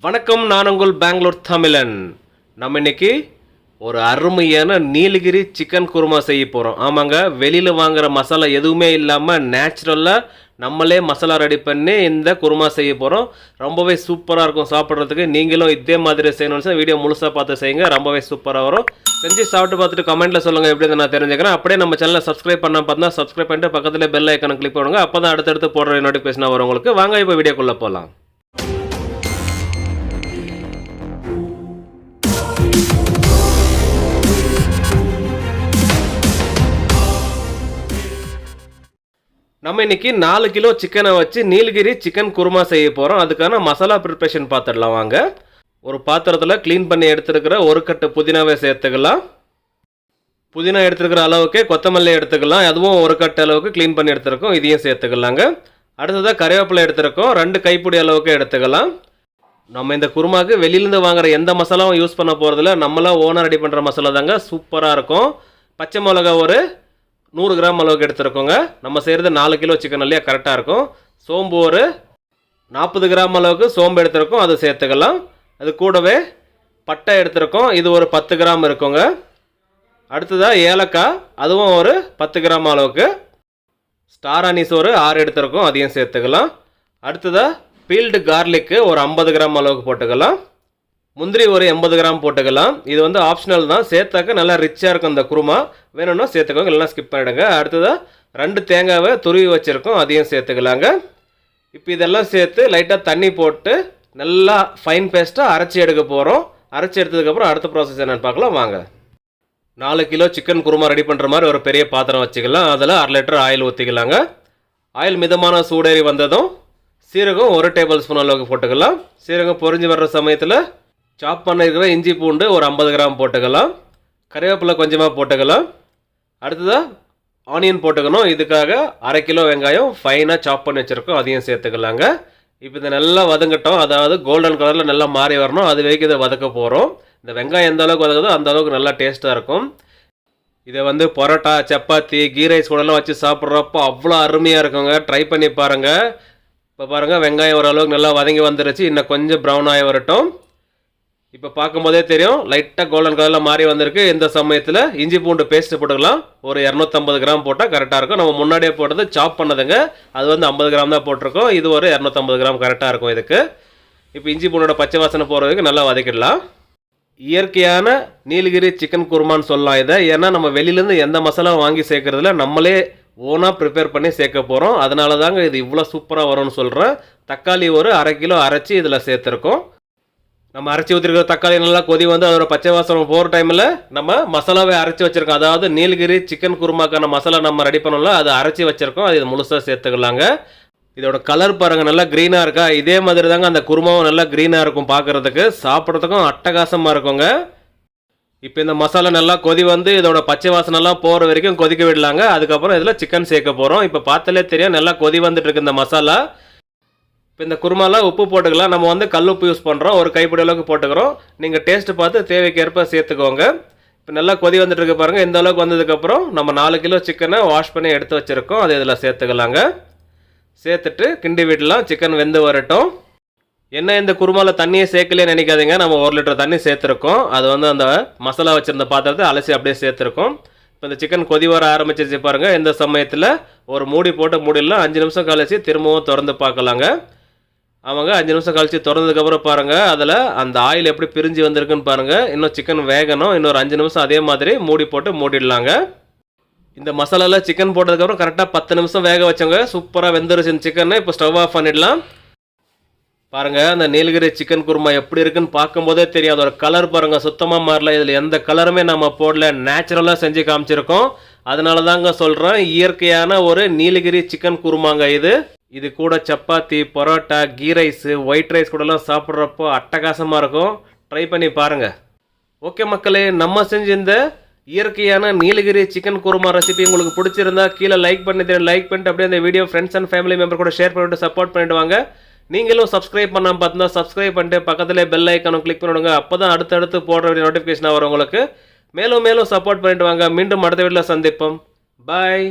வணக்கம், நான் உங்கள் பெங்களூர் தமிழன். நம்ம இன்னைக்கு ஒரு அருமையான நீலகிரி சிக்கன் குருமா செய்ய போகிறோம். ஆமாங்க, வெளியில் வாங்குகிற மசாலா எதுவுமே இல்லாமல் நேச்சுரலாக நம்மளே மசாலா ரெடி பண்ணி இந்த குருமா செய்ய போகிறோம். ரொம்பவே சூப்பராக இருக்கும் சாப்பிட்றதுக்கு. நீங்களும் இதே மாதிரி செய்யணும்னு சார் வீடியோ முழுசாக பார்த்து செய்யுங்க, ரொம்பவே சூப்பராக வரும். செஞ்சு சாப்பிட்டு பார்த்துட்டு கமெண்ட்டில் சொல்லுங்கள் எப்படி நான் தெரிஞ்சுக்கிறேன். அப்படியே நம்ம சேனலை சப்ஸ்கிரைப் பண்ண பார்த்தா சப்ஸ்கிரைப் பண்ணிட்டு பக்கத்தில் பெல் ஐக்கானை கிளிக் பண்ணுங்க. அப்போ தான் அடுத்தடுத்து போடுற நோட்டிஃபிகேஷனாக வரும் உங்களுக்கு. வாங்க இப்போ வீடியோக்குள்ளே போகலாம். நம்ம இன்னைக்கு 4 கிலோ சிக்கனை வச்சு நீலகிரி சிக்கன் குருமா செய்ய போகிறோம். அதுக்கான மசாலா ப்ரிப்ரேஷன் பார்த்துடலாம் வாங்க. ஒரு பாத்திரத்தில் க்ளீன் பண்ணி எடுத்துருக்கிற ஒரு கட்டு புதினாவை சேர்த்துக்கலாம். புதினா எடுத்துருக்கிற அளவுக்கு கொத்தமல்லி எடுத்துக்கலாம். அதுவும் ஒரு கட்டு அளவுக்கு க்ளீன் பண்ணி எடுத்துருக்கோம், இதையும் சேர்த்துக்கலாங்க. அடுத்ததாக கறிவேப்பிலை எடுத்துருக்கோம், 2 கைப்பிடி அளவுக்கு எடுத்துக்கலாம். நம்ம இந்த குருமாவுக்கு வெளியிலேருந்து வாங்குற எந்த மசாலாவும் யூஸ் பண்ண போகிறதில்ல, நம்மளாம் ஓனாக ரெடி பண்ணுற மசாலா தாங்க, சூப்பராக இருக்கும். பச்சை மிளகா ஒரு 100 கிராம் அளவுக்கு எடுத்துருக்கோங்க. நம்ம செய்கிறது 4 கிலோ சிக்கன் இல்லையா, கரெக்டாக இருக்கும். சோம்பு ஒரு 40 கிராம் அளவுக்கு சோம்பு எடுத்துருக்கோம், அதை சேர்த்துக்கலாம். அது கூடவே பட்டை எடுத்துருக்கோம், இது ஒரு 10 கிராம் இருக்குங்க. அடுத்ததாக ஏலக்காய், அதுவும் ஒரு 10 கிராம் அளவுக்கு. ஸ்டார் அனீஸ் ஒரு 6 எடுத்துருக்கோம், அதையும் சேர்த்துக்கலாம். அடுத்ததாக பீல்டு கார்லிக்கு ஒரு 50 கிராம் அளவுக்கு போட்டுக்கலாம். முந்திரி ஒரு 80 கிராம் போட்டுக்கலாம். இது வந்து ஆப்ஷனல் தான், சேர்த்தாக்க நல்லா ரிச்சாக இருக்கும் இந்த குருமா. வேணும்னா சேர்த்துக்கோங்க, இல்லைனா ஸ்கிப் பண்ணிவிடுங்க. அடுத்ததாக 2 தேங்காவை துருவி வச்சுருக்கோம், அதையும் சேர்த்துக்கலாங்க. இப்போ இதெல்லாம் சேர்த்து லைட்டாக தண்ணி போட்டு நல்லா ஃபைன் பேஸ்ட்டாக அரைச்சி எடுக்க போகிறோம். அரைச்சி எடுத்ததுக்கப்புறம் அடுத்த ப்ராசஸ் என்னென்னு பார்க்கலாம் வாங்க. 4 கிலோ சிக்கன் குருமா ரெடி பண்ணுற மாதிரி ஒரு பெரிய பாத்திரம் வச்சுக்கலாம். அதில் 1/2 லிட்டர் ஆயில் ஊற்றிக்கலாங்க. ஆயில் மிதமான சூடேறி வந்ததும் சீரகம் 1 டேபிள் ஸ்பூன் அளவுக்கு போட்டுக்கலாம். சீரகம் பொரிஞ்சு வர்ற சமயத்தில் சாப் பண்ணிருக்கிற இஞ்சி பூண்டு ஒரு 50 கிராம் போட்டுக்கலாம். கறிவேப்பிலை கொஞ்சமாக போட்டுக்கலாம். அடுத்ததாக ஆனியன் போட்டுக்கணும். இதுக்காக 1/2 கிலோ வெங்காயம் ஃபைனாக சாப் பண்ணி வச்சுருக்கோம், அதையும் சேர்த்துக்கலாங்க. இப்போ இதை நல்லா வதங்கட்டும், அதாவது கோல்டன் கலரில் நல்லா மாறி வரணும், அது வரைக்கும் இதை வதக்க போகிறோம். இந்த வெங்காயம் எந்த அளவுக்கு வதக்குதோ அந்த அளவுக்கு நல்லா டேஸ்ட்டாக இருக்கும். இதை வந்து பரோட்டா, சப்பாத்தி, கீ ரைஸ் கூடலாம் வச்சு சாப்பிட்றப்போ அவ்வளோ அருமையாக இருக்குங்க. ட்ரை பண்ணி பாருங்கள். இப்போ பாருங்கள், வெங்காயம் ஓரளவுக்கு நல்லா வதங்கி வந்துருச்சு, இன்னும் கொஞ்சம் ப்ரௌன் ஆகி வரட்டும். இப்போ பார்க்கும்போதே தெரியும் லைட்டாக கோல்டன் கலரில் மாறி வந்திருக்கு. இந்த சமயத்தில் இஞ்சி பூண்டு பேஸ்ட்டு போட்டுக்கலாம். ஒரு 250 கிராம் போட்டால் கரெக்டாக இருக்கும். நம்ம முன்னாடியே போட்டது சாப் பண்ணதுங்க, அது வந்து 50 கிராம் தான் போட்டிருக்கோம். இது ஒரு 250 கிராம் கரெக்டாக இருக்கும் இதுக்கு. இப்போ இஞ்சி பூண்டோட பச்சை வாசனை போகிறதுக்கு நல்லா வதக்கிடலாம். இயற்கையான நீலகிரி சிக்கன் குருமான்னு சொல்லலாம் இதை. ஏன்னா நம்ம வெளியிலேருந்து எந்த மசாலாவும் வாங்கி சேர்க்குறதில்ல, நம்மளே ஓனாக ப்ரிப்பேர் பண்ணி சேர்க்க போகிறோம். அதனால தாங்க இது இவ்வளோ சூப்பராக வரும்னு சொல்கிறேன். தக்காளி ஒரு 1/2 கிலோ அரைச்சி இதில் சேர்த்துருக்கோம். நம்ம அரைச்சி ஊற்றிருக்கிற தக்காளி நல்லா கொதி வந்து அதோட பச்சை வாசனை போகிற டைமில் நம்ம மசாலாவை அரைச்சி வச்சுருக்கோம். அதாவது நீலகிரி சிக்கன் குருமாக்கான மசாலா நம்ம ரெடி பண்ணோம்ல, அதை அரைச்சி வச்சுருக்கோம். அது முழுசாக சேர்த்துக்கலாங்க. இதோட கலர் பாருங்கள், நல்லா க்ரீனாக இருக்கா. இதே மாதிரி தாங்க அந்த குருமாவும் நல்லா க்ரீனாக இருக்கும், பார்க்குறதுக்கு சாப்பிட்றதுக்கும் அட்டகாசமாக இருக்குங்க. இப்போ இந்த மசாலா நல்லா கொதி வந்து இதோட பச்சை வாசனைலாம் போகிற வரைக்கும் கொதிக்க விடலாங்க. அதுக்கப்புறம் இதில் சிக்கன் சேர்க்க போகிறோம். இப்போ பார்த்தாலே தெரியும் நல்லா கொதி வந்துட்டு இருக்கு இந்த மசாலா. இப்போ இந்த குருமாலாம் உப்பு போட்டுக்கலாம். நம்ம வந்து கல் உப்பு யூஸ் பண்ணுறோம், ஒரு கைப்பிடி அளவுக்கு போட்டுக்கிறோம். நீங்கள் டேஸ்ட்டு பார்த்து தேவைக்கேற்ப சேர்த்துக்கோங்க. இப்போ நல்லா கொதி வந்துட்டு இருக்கு பாருங்கள். இந்த அளவுக்கு வந்ததுக்கப்புறம் நம்ம 4 கிலோ சிக்கனை வாஷ் பண்ணி எடுத்து வச்சுருக்கோம், அது இதில் சேர்த்துக்கலாங்க. சேர்த்துட்டு கிண்டி விடலாம், சிக்கன் வெந்து வரட்டும். என்ன இந்த குருமாவில் தண்ணியை சேர்க்கலையே நினைக்காதீங்க, நம்ம 1 லிட்டர் தண்ணி சேர்த்துருக்கோம். அது வந்து அந்த மசாலா வச்சுருந்த பாத்திரத்தை அலசி அப்படியே சேர்த்துருக்கோம். இப்போ இந்த சிக்கன் கொதி வர ஆரம்பிச்சிருச்சு பாருங்கள். இந்த சமயத்தில் ஒரு மூடி போட்டு மூடிடலாம். 5 நிமிஷம் கழிச்சு திரும்பவும் திறந்து பார்க்கலாங்க. அவங்க 5 நிமிஷம் கழிச்சு திறந்ததுக்கப்புறம் பாருங்கள், அதில் அந்த ஆயில் எப்படி பிரிஞ்சு வந்திருக்குன்னு பாருங்கள். இன்னும் சிக்கன் வேகணும், இன்னொரு 5 நிமிஷம் அதே மாதிரி மூடி போட்டு மூடிடலாங்க. இந்த மசாலாவில் சிக்கன் போட்டதுக்கப்புறம் கரெக்டாக 10 நிமிஷம் வேக வச்சவங்க சூப்பராக வெந்துருச்சு இந்த சிக்கனை. இப்போ ஸ்டவ் ஆஃப் பண்ணிடலாம். பாருங்கள், அந்த நீலகிரி சிக்கன் குருமா எப்படி இருக்குன்னு பார்க்கும்போதே தெரியும். அதோட கலர் பாருங்கள், சுத்தமாக மாறல. இதில் எந்த கலருமே நம்ம போடல, நேச்சுரலாக செஞ்சு காமிச்சிருக்கோம். அதனால தாங்க சொல்கிறேன், இயற்கையான ஒரு நீலகிரி சிக்கன் குருமாங்க இது. இது கூட chapati, parotta, ghee rice, white rice கூடலாம் சாப்பிட்றப்போ அட்டகாசமாக இருக்கும். ட்ரை பண்ணி பாருங்கள். ஓகே மக்களே, நம்ம செஞ்ச இந்த இயற்கையான நீலகிரி சிக்கன் குருமா ரெசிபி உங்களுக்கு பிடிச்சிருந்தா கீழே லைக் பண்ணிட்டு அப்படியே இந்த video friends and family member கூட ஷேர் பண்ணிவிட்டு சப்போர்ட் பண்ணிவிடுவாங்க. நீங்களும் சப்ஸ்கிரைப் பண்ணாமல் பார்த்தா சப்ஸ்கிரைப் பண்ணிட்டு பக்கத்திலே பெல் ஐக்கானும் கிளிக் பண்ணிவிடுங்க. அப்போ தான் அடுத்தடுத்து போடுற நோட்டிஃபிகேஷனாக வரும் உங்களுக்கு. மேலும் மேலும் சப்போர்ட் பண்ணிட்டு வாங்க. மீண்டும் அடுத்த வீடியோவில் சந்திப்போம். பாய்.